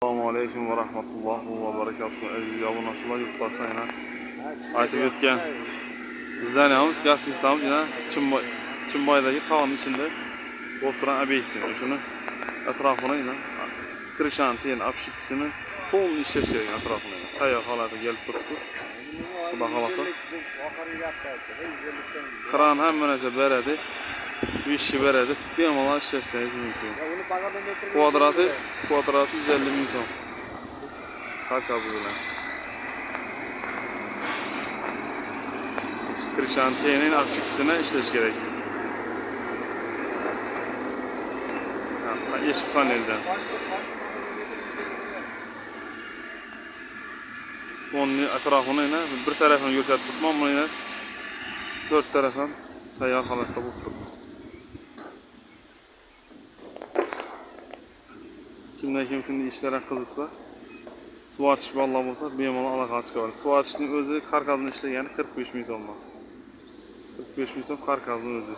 Assalomu alaykum va rahmatullohi va barakatuh. Aziz obunachilar, yurtdoshlar, aytib o'tgan bizlarni ham gaz sistemamiz yana Chimboydagi tog'ning ichida bo'lib turgan obyekt. Shuni atrofini yana Krishantin obshipsini полный ishlash kerak atrofini. Tayyor holatga kelib turibdi. Xudo xolasa. Kran hamma narsa beradi. Bu işi beradi. Bemalol ishlashingiz mumkin. Kvadrati 150 ming so'm. Karkazı bilan. Krishantinning obshipsini ishlash kerak. Eshik paneldan. Onun atrofini bir tarafini ko'rsatib turibman, buni 4 taraf ham tayyor holatda bo'lib turibdi. Kimdan kim shunday ishlarga qiziqsa, Svarchish bog'lar bo'lsa, bemalol aloqa chiqadi. Svarchishning o'zi karkazini ishlagani 45 ming so'm. 45 ming so'm karkazning o'zi.